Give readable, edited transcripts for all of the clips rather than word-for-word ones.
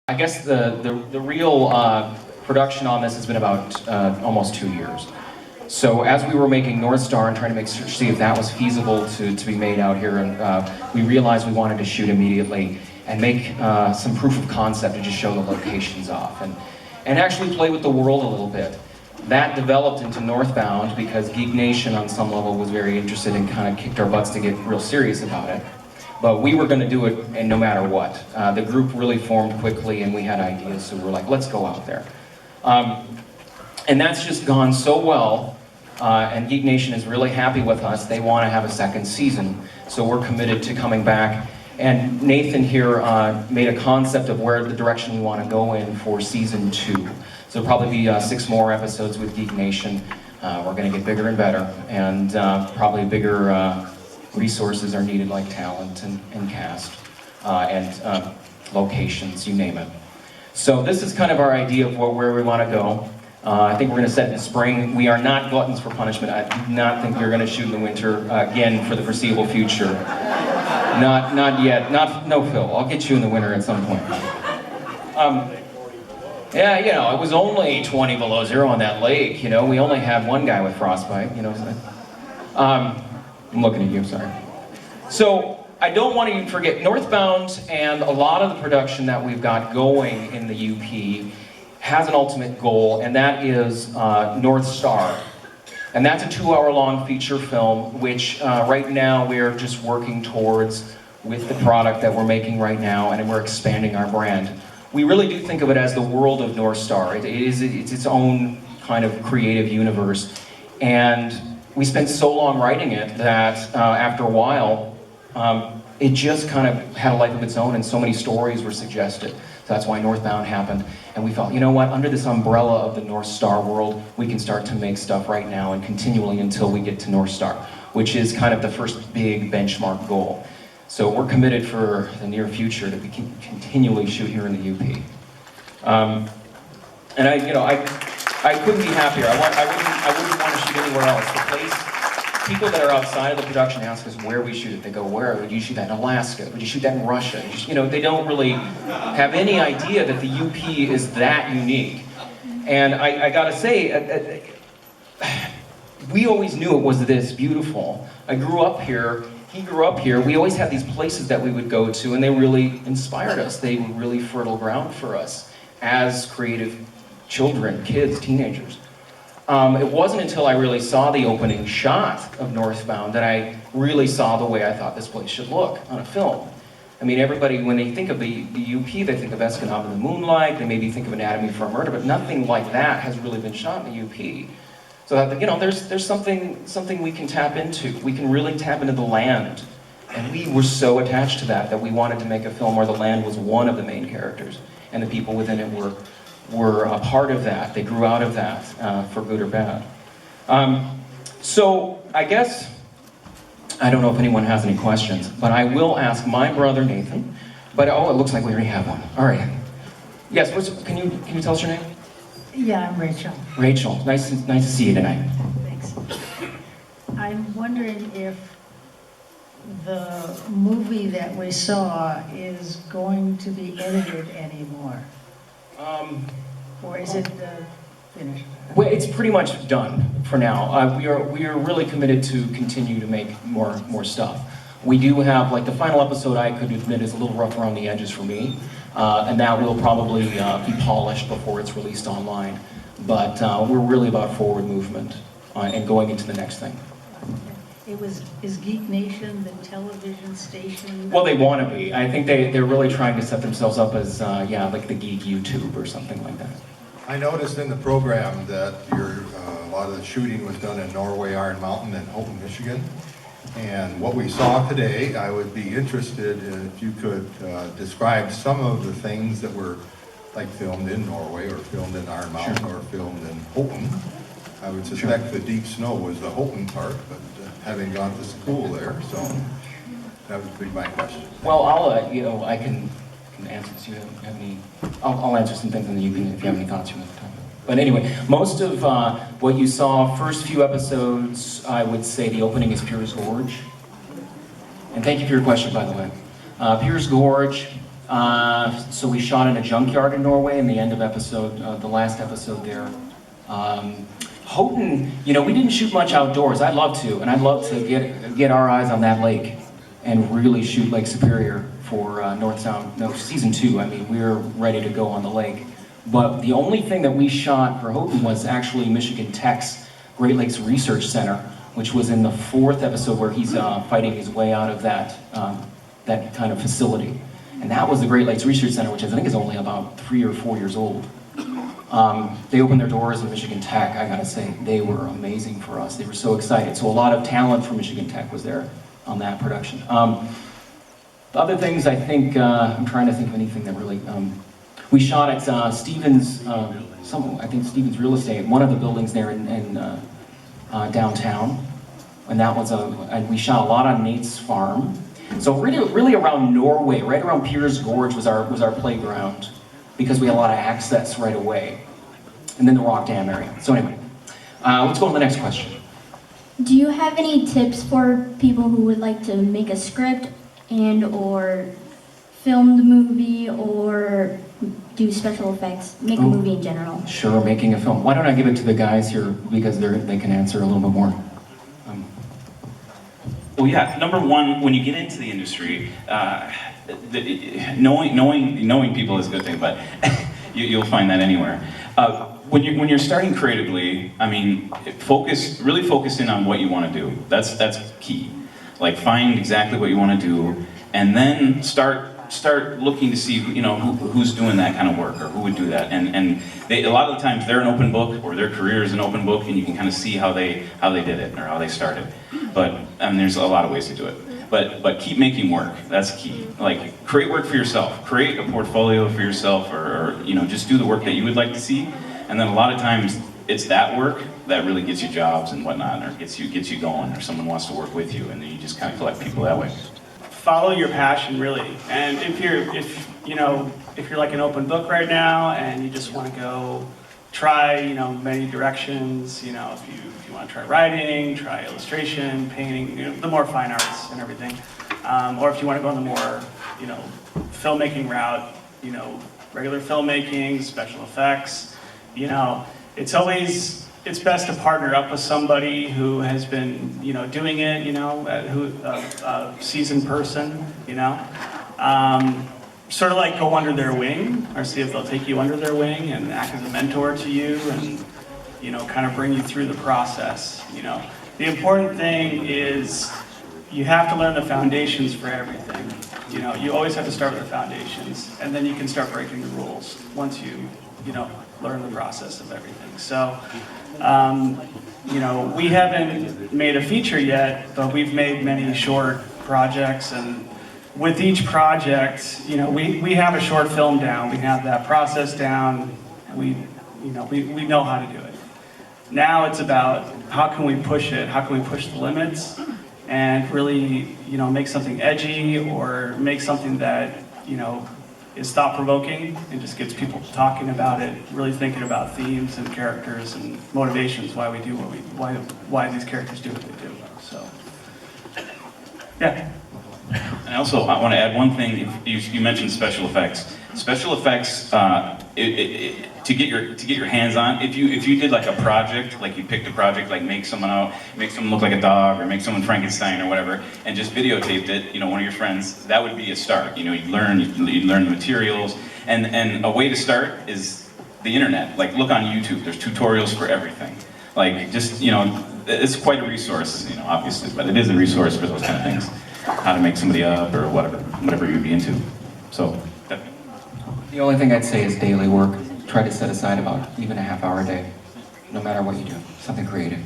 I guess the real production on this has been about almost 2 years. So as we were making Northstar and trying to see if that was feasible to be made out here, and we realized we wanted to shoot immediately and make some proof of concept to just show the locations off and actually play with the world a little bit. That developed into Northbound because Geek Nation on some level was very interested and kind of kicked our butts to get real serious about it. But we were going to do it, and no matter what. The group really formed quickly, and we had ideas, so we were like, let's go out there. And that's just gone so well, and Geek Nation is really happy with us. They want to have a second season, so we're committed to coming back. And Nathan here made a concept of where the direction we want to go in for season 2. So there'll probably be 6 more episodes with Geek Nation. We're going to get bigger and better, and probably bigger resources are needed, like talent and cast and locations, you name it. So this is kind of our idea of where we want to go. I think we're going to set in the spring. We are not gluttons for punishment. I do not think we're going to shoot in the winter again for the foreseeable future. Not yet. No, Phil. I'll get you in the winter at some point. Yeah, you know, it was only 20 below zero on that lake. You know, we only had one guy with frostbite. You know. I'm looking at you, sorry. So, I don't want to forget, Northbound and a lot of the production that we've got going in the UP has an ultimate goal, and that is Northstar. And that's a 2-hour-long feature film, which right now we're just working towards with the product that we're making right now, and we're expanding our brand. We really do think of it as the world of Northstar. It's its own kind of creative universe. And we spent so long writing it that after a while, it just kind of had a life of its own, and so many stories were suggested. So that's why Northbound happened. And we felt, you know what, under this umbrella of the Northstar world, we can start to make stuff right now and continually until we get to Northstar, which is kind of the first big benchmark goal. So we're committed for the near future to continually shoot here in the UP. And I couldn't be happier. I wouldn't want to shoot anywhere else. The place, people that are outside of the production ask us where we shoot it. They go, where? Would you shoot that in Alaska? Would you shoot that in Russia? You know, they don't really have any idea that the UP is that unique. And I gotta say, we always knew it was this beautiful. I grew up here, he grew up here. We always had these places that we would go to, and they really inspired us. They were really fertile ground for us as creative children, kids, teenagers. It wasn't until I really saw the opening shot of Northbound that I really saw the way I thought this place should look on a film. I mean, everybody, when they think of the UP, they think of Asselin in the moonlight, they maybe think of Anatomy for a Murder, but nothing like that has really been shot in the UP. So, you know, there's something we can tap into. We can really tap into the land. And we were so attached to that we wanted to make a film where the land was one of the main characters, and the people within it were a part of that. They grew out of that, for good or bad. So I guess, I don't know if anyone has any questions, but I will ask my brother Nathan, but oh, it looks like we already have one. All right. Yes, can you tell us your name? Yeah, I'm Rachel. Rachel, nice to see you tonight. Thanks. I'm wondering if the movie that we saw is going to be edited anymore. Or is it finished? Well, it's pretty much done for now. We are really committed to continue to make more stuff. We do have, like, the final episode, I could admit, is a little rough around the edges for me, and that will probably be polished before it's released online. But we're really about forward movement and going into the next thing. Is Geek Nation the television station? Well, they want to be. I think they're really trying to set themselves up as, like the Geek YouTube or something like that. I noticed in the program that a lot of the shooting was done in Norway, Iron Mountain, and Houghton, Michigan. And what we saw today, I would be interested if you could describe some of the things that were like filmed in Norway or filmed in Iron Mountain or filmed in Houghton. I would suspect the deep snow was the Houghton part, but having gone to school there, so that would be my question. Well, I can answer this. You have any? I'll answer some things, and then you can, if you have any thoughts, you want to talk. But anyway, most of what you saw, first few episodes, I would say the opening is Piers Gorge. And thank you for your question, by the way. Piers Gorge, So we shot in a junkyard in Norway in the end of the last episode there. Houghton, you know, we didn't shoot much outdoors. I'd love to, and I'd love to get our eyes on that lake and really shoot Lake Superior for Northbound, no, season 2. I mean, we're ready to go on the lake. But the only thing that we shot for Houghton was actually Michigan Tech's Great Lakes Research Center, which was in the 4th episode where he's fighting his way out of that kind of facility. And that was the Great Lakes Research Center, which I think is only about 3 or 4 years old. They opened their doors in Michigan Tech. I gotta say, they were amazing for us. They were so excited. So a lot of talent from Michigan Tech was there on that production. The other things, I think, I'm trying to think of anything that really, we shot at Stevens, I think Stevens Real Estate, one of the buildings there in downtown. And that was and we shot a lot on Nate's farm. So really around Norway, right around Piers Gorge was our playground, because we had a lot of access right away. And then the Rock Dam area. So anyway, let's go on to the next question. Do you have any tips for people who would like to make a script and or film the movie or do special effects, make a movie in general? Sure, making a film. Why don't I give it to the guys here, because they can answer a little bit more. Well, yeah. Number one, when you get into the industry, knowing people is a good thing, but you'll find that anywhere. When you're starting creatively, I mean, really focus in on what you want to do. That's key. Like, find exactly what you want to do, and then start looking to see, you know, who's doing that kind of work or who would do that. And a lot of the times they're an open book, or their career is an open book, and you can kind of see how they did it or how they started. But there's a lot of ways to do it. But keep making work. That's key. Like, create work for yourself. Create a portfolio for yourself, or you know, just do the work that you would like to see. And then a lot of times it's that work that really gets you jobs and whatnot, or gets you going, or someone wants to work with you, and then you just kind of collect people that way. Follow your passion, really. And if you're like an open book right now and you just want to go try, you know, many directions, you know, if you want to try writing, try illustration, painting, you know, the more fine arts and everything, or if you want to go on the more, you know, filmmaking route, you know, regular filmmaking, special effects, you know, it's best to partner up with somebody who has been, you know, doing it, you know, a seasoned person, you know. Sort of like go under their wing, or see if they'll take you under their wing and act as a mentor to you, and, you know, kind of bring you through the process, you know. The important thing is you have to learn the foundations for everything. You know, you always have to start with the foundations, and then you can start breaking the rules once you know, learn the process of everything. So, you know, we haven't made a feature yet, but we've made many short projects, and with each project, you know, we have a short film down, we have that process down, and we know how to do it. Now it's about how can we push it, how can we push the limits, and really, you know, make something edgy, or make something that, you know, is thought-provoking and just gets people talking about it, really thinking about themes and characters and motivations, why we do why these characters do what they do. So, yeah. And also, I want to add one thing. You mentioned special effects. Special effects, to get your hands on. If you did like a project, like you picked a project, like make someone look like a dog, or make someone Frankenstein or whatever, and just videotaped it, you know, one of your friends, that would be a start. You know, you'd learn the materials, and a way to start is the internet. Like, look on YouTube. There's tutorials for everything. Like, just, you know, it's quite a resource, you know, obviously, but it is a resource for those kind of things. How to make somebody up, or whatever you'd be into. So, definitely. The only thing I'd say is daily work. Try to set aside about even a half hour a day, no matter what you do, something creative,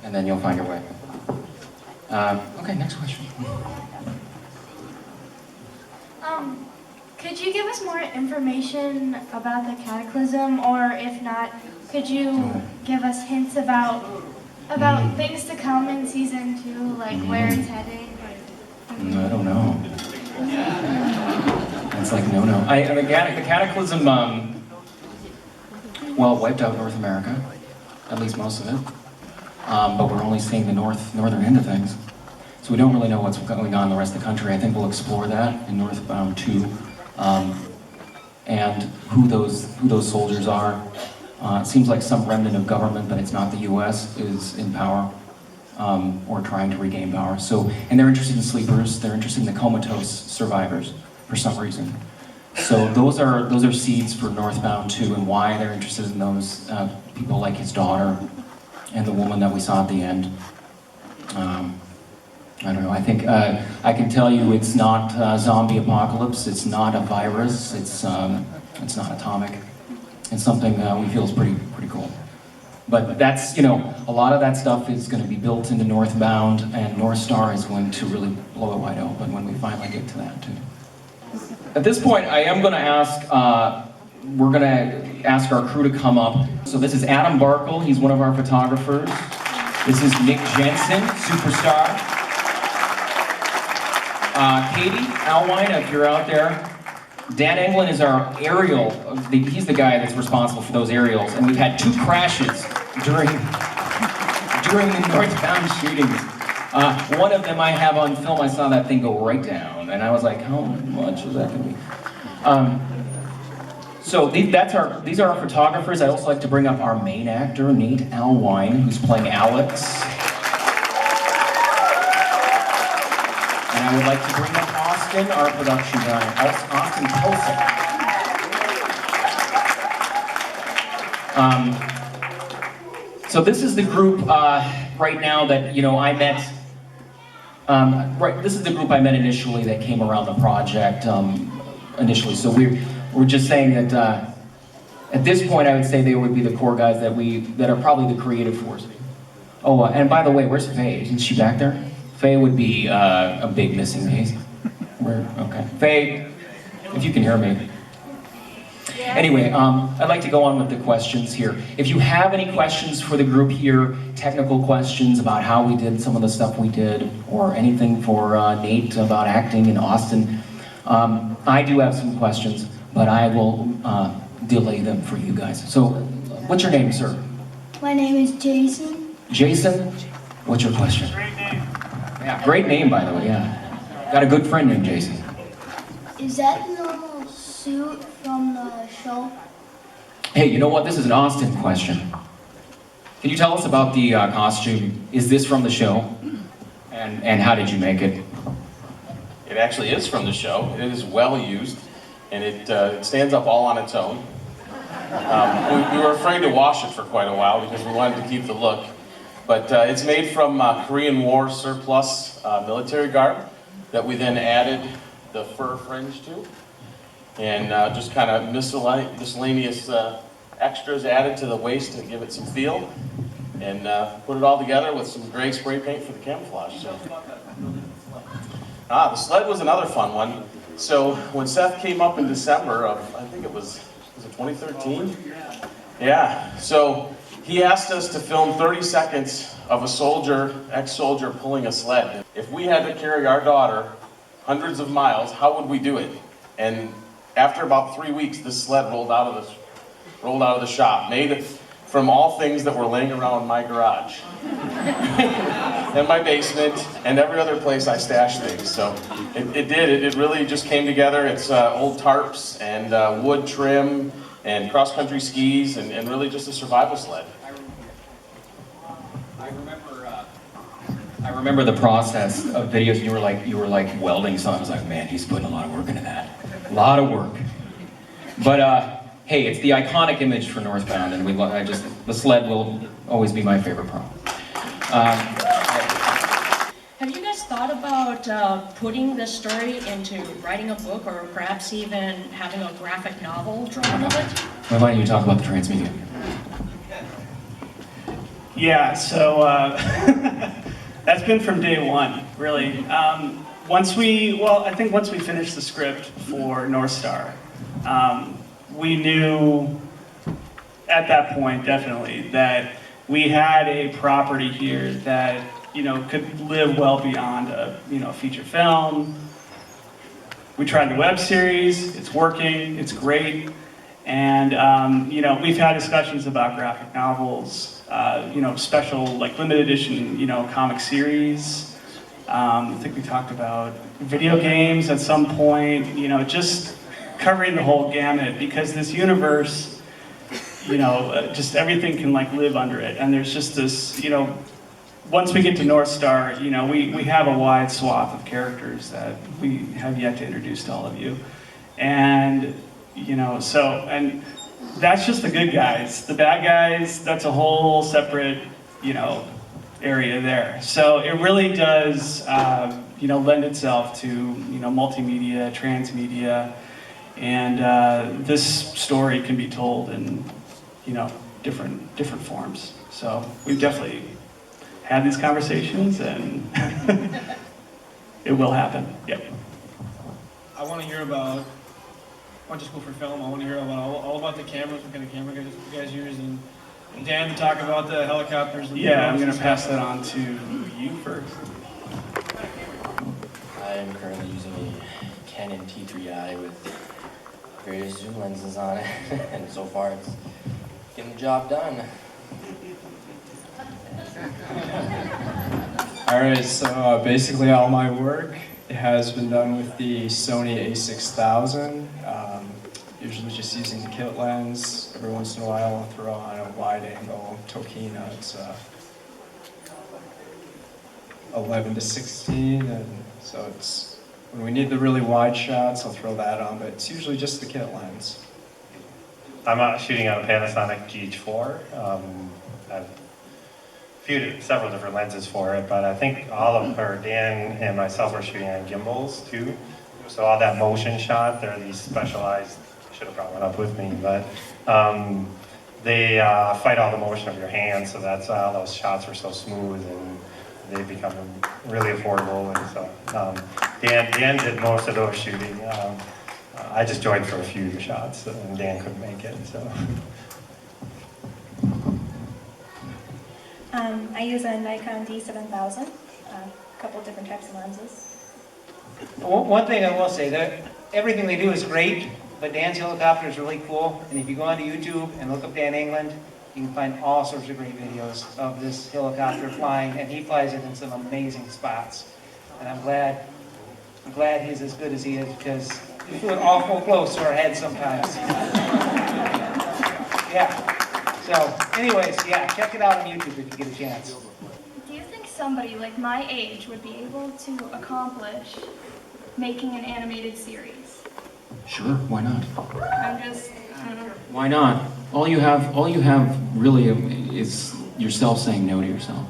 and then you'll find your way. Okay, next question. Could you give us more information about the Cataclysm, or if not, could you give us hints about things to come in season 2, like where it's heading? I don't know. It's like no. The Cataclysm, well, wiped out North America, at least most of it. But we're only seeing the northern end of things. So we don't really know what's going on in the rest of the country. I think we'll explore that in Northbound 2. and who those soldiers are. It seems like some remnant of government, but it's not the U.S., is in power, or trying to regain power. So, and they're interested in sleepers, they're interested in the Comatose survivors for some reason. So those are seeds for Northbound 2, and why they're interested in those people like his daughter and the woman that we saw at the end. I don't know, I think I can tell you it's not a zombie apocalypse, it's not a virus, it's not atomic. It's something we feel is pretty cool. But that's, you know, a lot of that stuff is going to be built into Northbound, and Northstar is going to really blow it wide open when we finally get to that too. At this point, I am going to ask, we're going to ask our crew to come up. So this is Adam Barkle, he's one of our photographers. This is Nick Jensen, superstar. Katie Alwine, if you're out there. Dan Englund is our aerial, he's the guy that's responsible for those aerials, and we've had 2 crashes during the Northbound shootings. One of them I have on film, I saw that thing go right down, and I was like, how much is that going to be? So these are our photographers. I also like to bring up our main actor, Nate Alwine, who's playing Alex. And I would like to bring up Austin, our production guy, Austin Kelsey. So this is the group right now that, you know, I met. This is the group I met initially that came around the project initially. So we're just saying that at this point I would say they would be the core guys that are probably the creative force. Oh, and by the way, where's Faye? Isn't she back there? Faye would be a big missing piece. Okay. Faye, if you can hear me. Anyway, I'd like to go on with the questions here. If you have any questions for the group here, technical questions about how we did some of the stuff we did, or anything for Nate about acting in Austin, I do have some questions, but I will delay them for you guys. So, what's your name, sir? My name is Jason. Jason? What's your question? Great name. Yeah, great name, by the way, yeah. Got a good friend named Jason. Is that the normal suit from the show? Hey, you know what? This is an Austin question. Can you tell us about the costume? Is this from the show? And how did you make it? It actually is from the show. It is well used, and it stands up all on its own. We were afraid to wash it for quite a while because we wanted to keep the look. But it's made from Korean War surplus military garb that we then added the fur fringe to. And just kind of miscellaneous extras added to the waist to give it some feel. And put it all together with some gray spray paint for the camouflage. So. The sled was another fun one. So when Seth came up in December of, I think it was it 2013? Yeah, so he asked us to film 30 seconds of a soldier, ex-soldier pulling a sled. If we had to carry our daughter hundreds of miles, how would we do it? And after about 3 weeks, this sled rolled out of the shop, made from all things that were laying around my garage, and my basement, and every other place I stash things. So it really just came together. It's old tarps and wood trim and cross-country skis and really just a survival sled. I remember the process of videos. You were like welding something. I was like, man, he's putting a lot of work into that. A lot of work. But hey, it's the iconic image for Northbound, and the sled will always be my favorite prop. Have you guys thought about putting this story into writing a book, or perhaps even having a graphic novel drawn of it? Well, why don't you talk about the transmedia? Yeah, so that's been from day one, really. Once we finished the script for Northstar, we knew at that point definitely that we had a property here that, you know, could live well beyond a, you know, feature film. We tried the web series, it's working, it's great. And, you know, we've had discussions about graphic novels, you know, special, like limited edition, you know, comic series. I think we talked about video games at some point, you know, just covering the whole gamut, because this universe, just everything can like live under it. And there's just this, once we get to Northstar, we have a wide swath of characters that we have yet to introduce to all of you. And, and that's just the good guys. The bad guys, that's a whole separate, area there. So it really does, lend itself to, multimedia, transmedia, and this story can be told in, different forms. So we've definitely had these conversations, and it will happen. Yep. I want to hear about, I went to school for film, I want to hear about all about the cameras, what kind of camera you guys use, and Dan to talk about the helicopters. And Yeah, I'm going to pass that on to you first. I am currently using a Canon T3i with various zoom lenses on it, and so far it's getting the job done. Alright, so basically all my work has been done with the Sony a6000, usually just using the kit lens. Every once in a while I'll throw on a wide angle Tokina. It's 11 to 16, and so it's, when we need the really wide shots I'll throw that on, but it's usually just the kit lens. I'm shooting on a Panasonic GH4. I've several different lenses for it, but I think Dan and myself are shooting on gimbals too. So all that motion shot, they're these specialized, I should have brought one up with me, but they fight all the motion of your hands, so that's why all those shots are so smooth, and they become really affordable. And so Dan did most of those shooting. I just joined for a few of the shots, and Dan couldn't make it, so. I use a Nikon D7000, a couple different types of lenses. One thing I will say, that everything they do is great, but Dan's helicopter is really cool, and if you go onto YouTube and look up Dan England, you can find all sorts of great videos of this helicopter flying, and he flies it in some amazing spots. And I'm glad he's as good as he is, because we flew it awful close to our heads sometimes. Yeah. So, anyways, yeah, check it out on YouTube if you get a chance. Do you think somebody like my age would be able to accomplish making an animated series? Sure, why not? I don't know. Why not? All you have really is yourself saying no to yourself.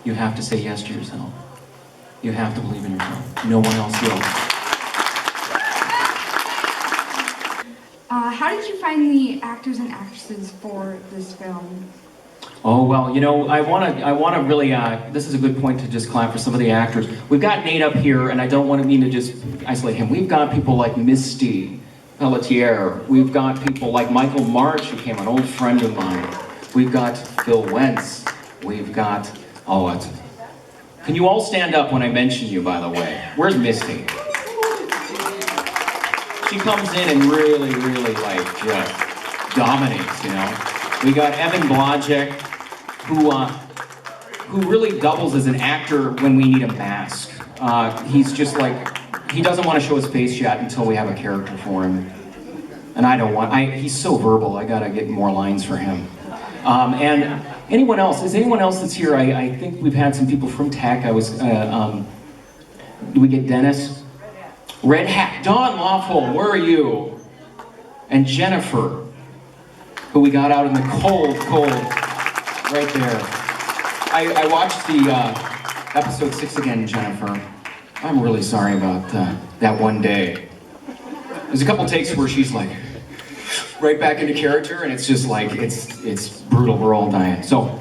You have to say yes to yourself. You have to believe in yourself. No one else will. How did you find the actors and actresses for this film? Oh, well, I want to really, this is a good point to just clap for some of the actors. We've got Nate up here, and I don't want to mean to just isolate him. We've got people like Misty Pelletier. We've got people like Michael March, who came, an old friend of mine. We've got Phil Wentz. We've got, can you all stand up when I mention you, by the way? Where's Misty? She comes in and really, just dominates, We got Evan Blodgett, who really doubles as an actor when we need a mask. He's just he doesn't want to show his face yet until we have a character for him. And I don't want, he's so verbal, I gotta get more lines for him. And anyone else, is anyone else that's here? I think we've had some people from tech. Do we get Dennis? Red Hat, Dawn Lawful, where are you? And Jennifer, who we got out in the cold, right there. I watched the episode 6 again, Jennifer. I'm really sorry about that one day. There's a couple takes where she's right back into character, and it's just it's brutal, we're all dying. So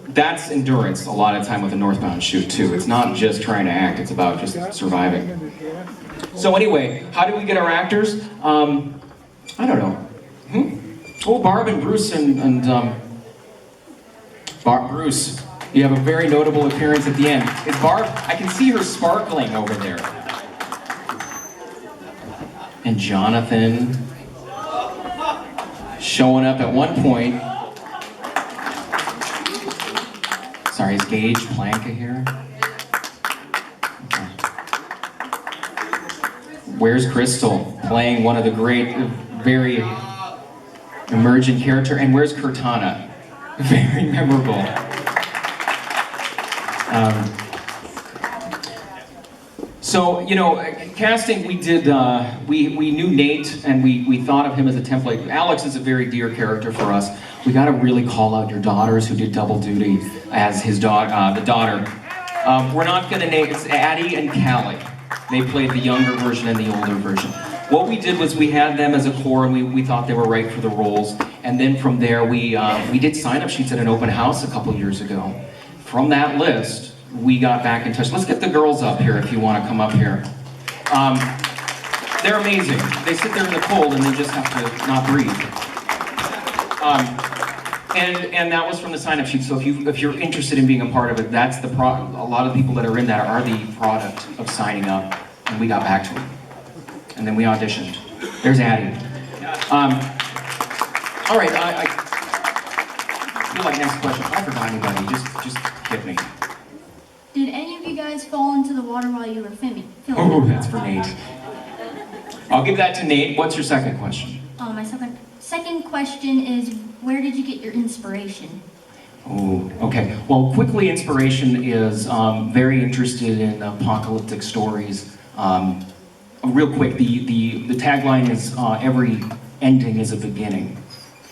that's endurance a lot of time with a Northbound shoot too. It's not just trying to act, it's about just surviving. So anyway, how do we get our actors? I don't know. Oh, Barb and Bruce and Bruce, you have a very notable appearance at the end. Is Barb, I can see her sparkling over there. And Jonathan, showing up at one point. Sorry, is Gage Planka here? Okay. Where's Crystal? Playing one of the great, very emergent character. And where's Cortana? Very memorable. So, you know, casting, we did, we knew Nate and we thought of him as a template. Alex is a very dear character for us. We got to really call out your daughters who did double duty as his the daughter. We're not going to name, it's Addie and Callie. They played the younger version and the older version. What we did was we had them as a core and we thought they were right for the roles. And then from there we did sign-up sheets at an open house a couple years ago. From that list, we got back in touch. Let's get the girls up here if you want to come up here. They're amazing. They sit there in the cold and they just have to not breathe. And that was from the sign-up sheet. So if you're interested in being a part of it, that's the a lot of the people that are in that are the product of signing up. And we got back to them. And then we auditioned. There's Addie. All right, I feel like next question. If I forgot anybody, just hit me. Did any of you guys fall into the water while you were filming? Oh, that's for Nate. I'll give that to Nate. What's your second question? My second question is, where did you get your inspiration? Oh, okay. Well, quickly, inspiration is very interested in apocalyptic stories. Real quick, the tagline is every ending is a beginning.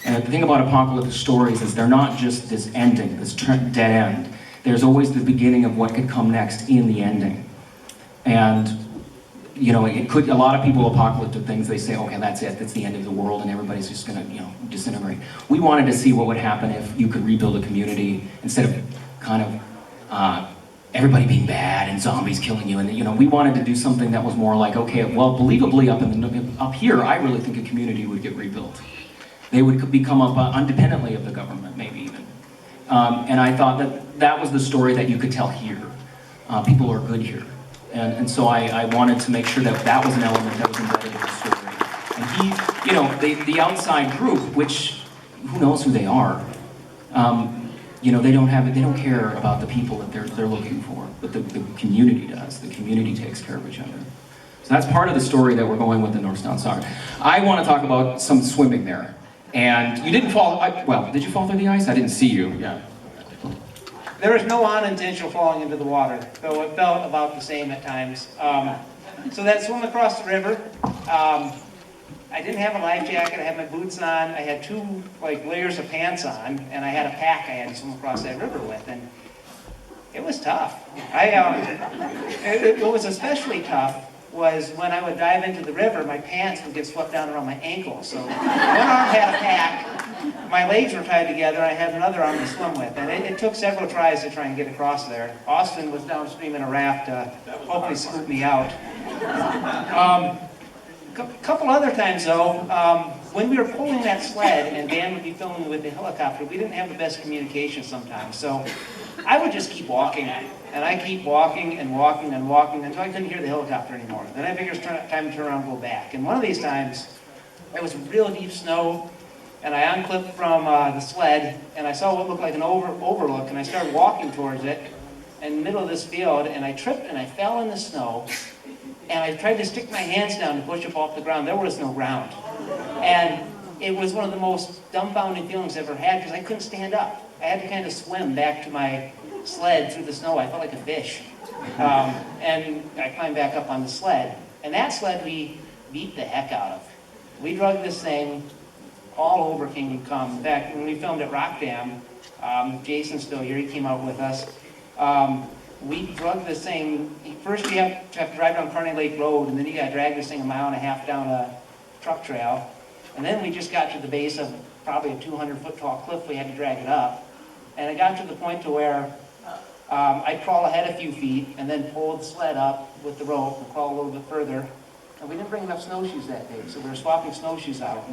And the thing about apocalyptic stories is they're not just this ending, this dead end. There's always the beginning of what could come next in the ending. And, you know, it could, a lot of people, apocalyptic things, they say, okay, that's it, that's the end of the world, and everybody's just gonna, you know, disintegrate. We wanted to see what would happen if you could rebuild a community instead of kind of everybody being bad and zombies killing you. And, you know, we wanted to do something that was more like, okay, well, believably up here, I really think a community would get rebuilt. They would become up independently of the government, maybe even. And I thought that was the story that you could tell here. People are good here. And so I wanted to make sure that was an element that was embedded in the story. And you know, the outside group, which, who knows who they are, you know, they don't care about the people that they're looking for, but the community does. The community takes care of each other. So that's part of the story that we're going with the Northbound saga. I want to talk about some swimming there. And you didn't fall, well, did you fall through the ice? I didn't see you, yeah. There was no unintentional falling into the water, though it felt about the same at times. So that swim across the river, I didn't have a life jacket, I had my boots on, I had 2 layers of pants on, and I had a pack I had to swim across that river with, and it was tough. What was especially tough was when I would dive into the river, my pants would get swept down around my ankles. So one arm had a pack, my legs were tied together, I had another arm to swim with. And it took several tries to try and get across there. Austin was downstream in a raft to hopefully scoop me out. A couple other times though, when we were pulling that sled and Dan would be filming with the helicopter, we didn't have the best communication sometimes. So I would just keep walking, and I keep walking and walking and walking until I couldn't hear the helicopter anymore. Then I figured it was time to turn around and go back. And one of these times, it was real deep snow, and I unclipped from the sled, and I saw what looked like an overlook, and I started walking towards it in the middle of this field, and I tripped and I fell in the snow, and I tried to stick my hands down to push up off the ground. There was no ground. And it was one of the most dumbfounding feelings I've ever had because I couldn't stand up. I had to kind of swim back to my sled through the snow. I felt like a fish. And I climbed back up on the sled. And that sled we beat the heck out of. We drug this thing all over Kingdom Come. In fact, when we filmed at Rock Dam, Jason's still here, he came out with us. We drug this thing, first you have to drive down Kearney Lake Road, and then you got to drag this thing 1.5 miles down a truck trail. And then we just got to the base of probably a 200-foot tall cliff. We had to drag it up. And it got to the point to where I'd crawl ahead a few feet and then pull the sled up with the rope and crawl a little bit further. And we didn't bring enough snowshoes that day, so we were swapping snowshoes out.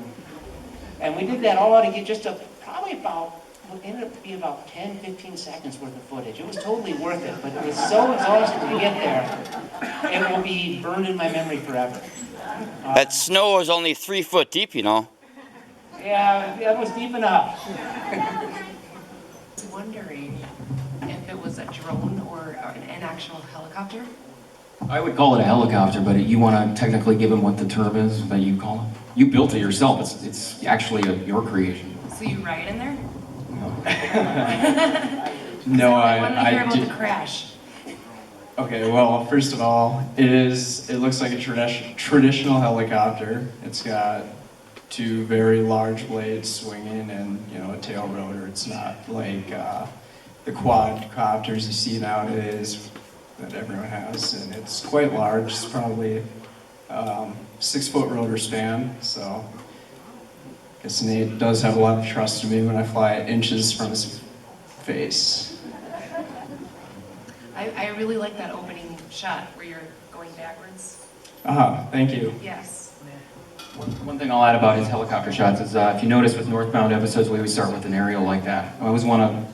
And we did that all to get just probably about, it ended up to be about 10, 15 seconds worth of footage. It was totally worth it, but it was so exhausting to get there, it will be burned in my memory forever. That snow was only 3 foot deep, you know. Yeah, that was deep enough. I was wondering if it was a drone or an actual helicopter. I would call it a helicopter, but you want to technically give him what the term is that you call it? You built it yourself. It's actually your creation. So you ride in there? No, I wanted to hear I about did. the crash. Okay, well, first of all, it looks like a traditional helicopter. It's got two very large blades swinging and, you know, a tail rotor. It's not like the quadcopters you see nowadays that everyone has, and it's quite large. It's probably 6-foot rotor span, so I guess Nate does have a lot of trust in me when I fly at inches from his face. I really like that opening shot where you're going backwards. Thank you. Yes. One thing I'll add about his helicopter shots is if you notice with Northbound episodes, we always start with an aerial like that. I always want to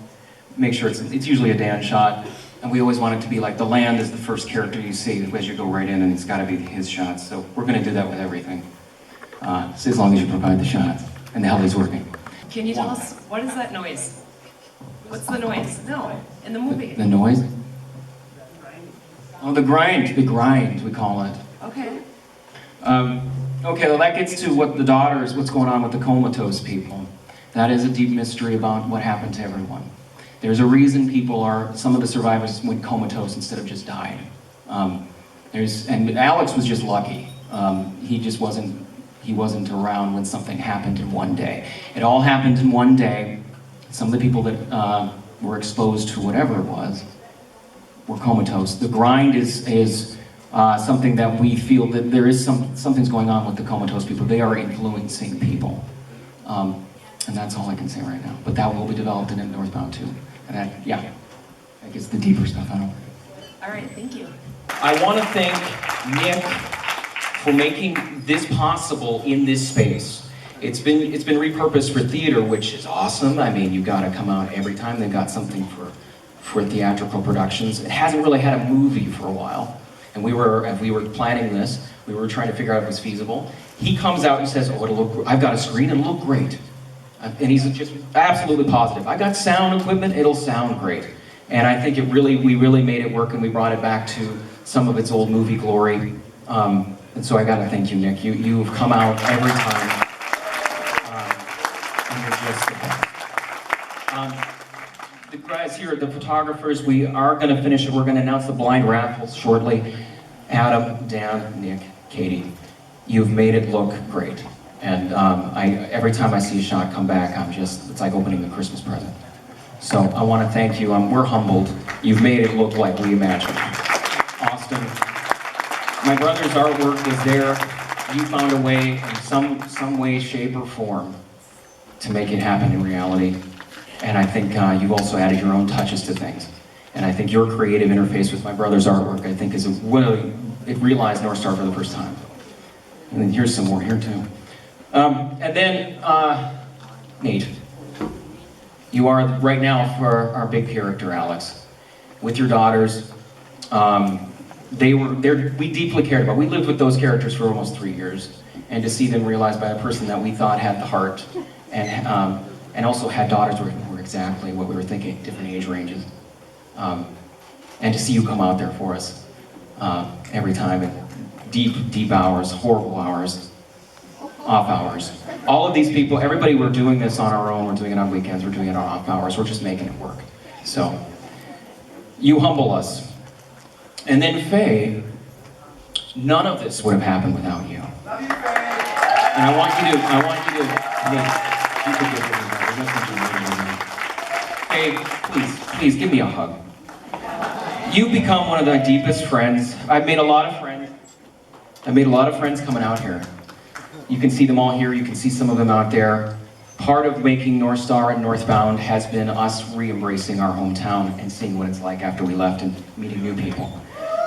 make sure it's usually a Dan shot, and we always want it to be like the land is the first character you see as you go right in, and it's got to be his shots. So we're going to do that with everything, so as long as you provide the shots and the heli's working. Can you tell us, what is that noise? What's the noise? No, in the movie. The noise? Oh, the grind, we call it. Okay. Okay, well that gets to what's going on with the Comatose people. That is a deep mystery about what happened to everyone. There's a reason some of the survivors went comatose instead of just died. And Alex was just lucky. He wasn't around when something happened in one day. It all happened in one day. Some of the people that were exposed to whatever it was were comatose. The grind is something that we feel that there is something's going on with the comatose people. They are influencing people. And that's all I can say right now. But that will be developed in Northbound too. And that gets the deeper stuff. All right, thank you. I want to thank Nick for making this possible in this space. It's been repurposed for theater, which is awesome. I mean, you got to come out every time. They've got something for theatrical productions. It hasn't really had a movie for a while. And as we were planning this, we were trying to figure out if it was feasible. He comes out and says, "Oh, I've got a screen, it'll look great." And he's just absolutely positive. I got sound equipment, it'll sound great. And I think we really made it work, and we brought it back to some of its old movie glory. And so I gotta thank you, Nick. You've come out every time. And you're just the best. The guys here, the photographers, we are gonna finish it. We're gonna announce the blind raffles shortly. Adam, Dan, Nick, Katie, you've made it look great. And every time I see a shot come back, it's like opening a Christmas present. So I want to thank you. We're humbled. You've made it look like we imagined. Austin, my brother's artwork is there. You found a way, in some way, shape, or form, to make it happen in reality. And I think you've also added your own touches to things. And I think your creative interface with my brother's artwork, I think, it realized Northstar for the first time. And then here's some more here too. And then, Nate, you are right now for our big character, Alex, with your daughters. We deeply cared about. We lived with those characters for almost 3 years, and to see them realized by a person that we thought had the heart, and also had daughters who were exactly what we were thinking, different age ranges, and to see you come out there for us every time, in deep hours, horrible hours. Off hours. All of these people, everybody, we're doing this on our own, we're doing it on weekends, we're doing it on off hours, we're just making it work. So, you humble us. And then Faye, none of this would have happened without you. Love you, Faye! And I want you to, please, give me a hug. You've become one of my deepest friends. I've made a lot of friends coming out here. You can see them all here, you can see some of them out there. Part of making Northstar and Northbound has been us re-embracing our hometown and seeing what it's like after we left and meeting new people.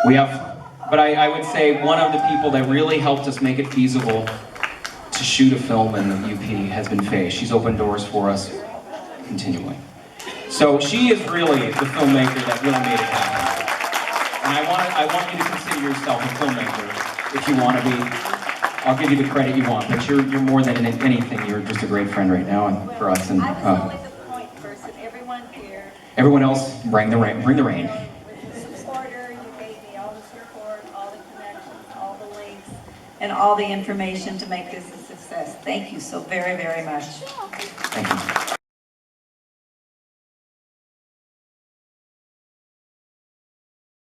But I would say one of the people that really helped us make it feasible to shoot a film in the UP has been Faye. She's opened doors for us continually. So she is really the filmmaker that really made it happen. And I want you to consider yourself a filmmaker if you want to be. I'll give you the credit you want, but you're more than anything. You're just a great friend right now, and for us. And I was only the point person. Everyone here. Everyone else, bring the rain. Was a supporter. You gave me all the support, and all the information to make this a success. Thank you so very, very much. Thank you.